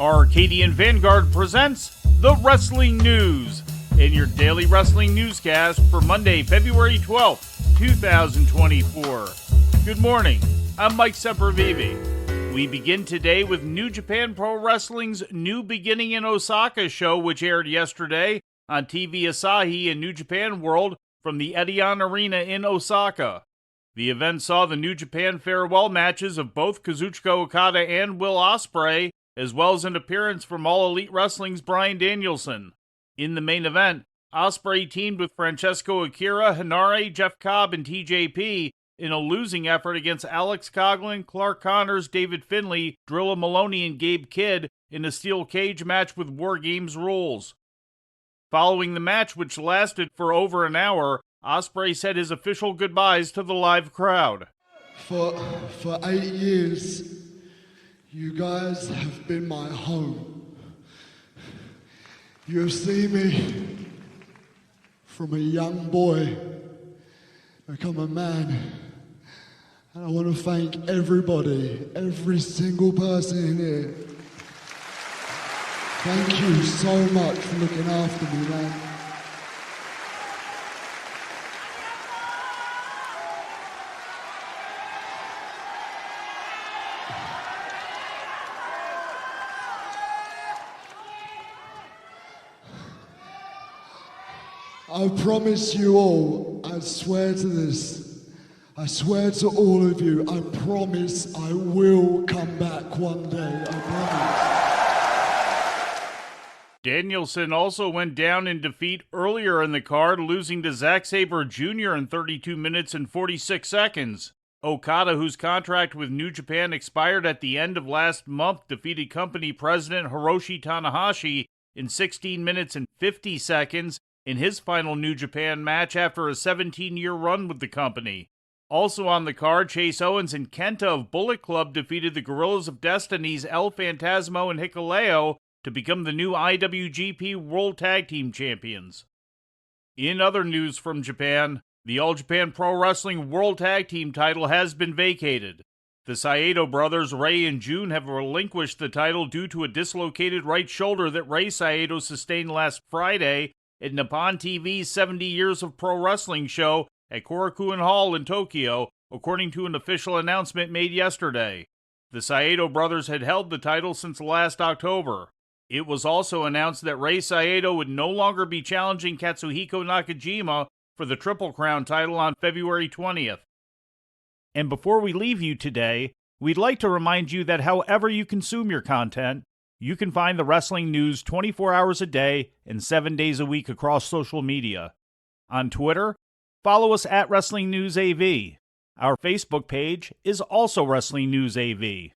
Arcadian Vanguard presents the Wrestling News in your daily wrestling newscast for Monday, February 12th, 2024. Good morning, I'm Mike Sempervive. We begin today with New Japan Pro Wrestling's New Beginning in Osaka show, which aired yesterday on TV Asahi and New Japan World from the Edion Arena in Osaka. The event saw the New Japan farewell matches of both Kazuchika Okada and Will Ospreay, as well as an appearance from All Elite Wrestling's Bryan Danielson. In the main event, Ospreay teamed with Francesco Akira, Henare, Jeff Cobb, and TJP in a losing effort against Alex Coughlin, Clark Connors, David Finlay, Drilla Maloney, and Gabe Kidd in a steel cage match with War Games rules. Following the match, which lasted for over an hour, Ospreay said his official goodbyes to the live crowd. For 8 years, you guys have been my home. You have seen me from a young boy become a man. And I want to thank everybody, every single person in here. Thank you so much for looking after me, man. I promise you all, I swear to this, I swear to all of you, I promise I will come back one day, I promise. Danielson also went down in defeat earlier in the card, losing to Zack Sabre Jr. in 32 minutes and 46 seconds. Okada, whose contract with New Japan expired at the end of last month, defeated company president Hiroshi Tanahashi in 16 minutes and 50 seconds in his final New Japan match after a 17-year run with the company. Also on the card, Chase Owens and Kenta of Bullet Club defeated the Guerrillas of Destiny's El Phantasmo and Hikuleo to become the new IWGP World Tag Team Champions. In other news from Japan, the All Japan Pro Wrestling World Tag Team title has been vacated. The Saito brothers, Rei and Jun, have relinquished the title due to a dislocated right shoulder that Rei Saito sustained last Friday at Nippon TV's 70 Years of Pro Wrestling show at Korakuen Hall in Tokyo, according to an official announcement made yesterday. The Saito brothers had held the title since last October. It was also announced that Rei Saito would no longer be challenging Katsuhiko Nakajima for the Triple Crown title on February 20th. And before we leave you today, we'd like to remind you that however you consume your content, you can find the wrestling news 24 hours a day and 7 days a week across social media. On Twitter, follow us at Wrestling News AV. Our Facebook page is also Wrestling News AV.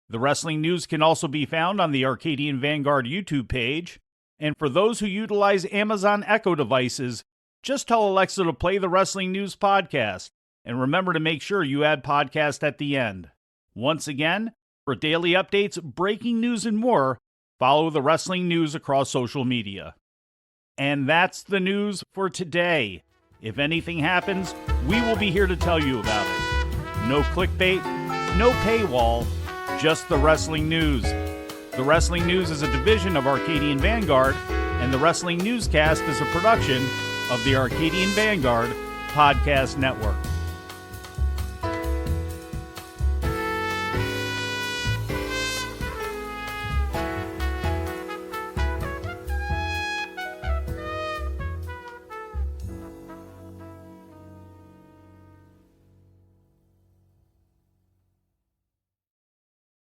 The Wrestling News can also be found on the Arcadian Vanguard YouTube page. And for those who utilize Amazon Echo devices, just tell Alexa to play the Wrestling News podcast. And remember to make sure you add podcast at the end. Once again, for daily updates, breaking news, and more, follow the Wrestling News across social media. And that's the news for today. If anything happens, we will be here to tell you about it. No clickbait, no paywall, just the Wrestling News. The Wrestling News is a division of Arcadian Vanguard, and the Wrestling Newscast is a production of the Arcadian Vanguard Podcast Network.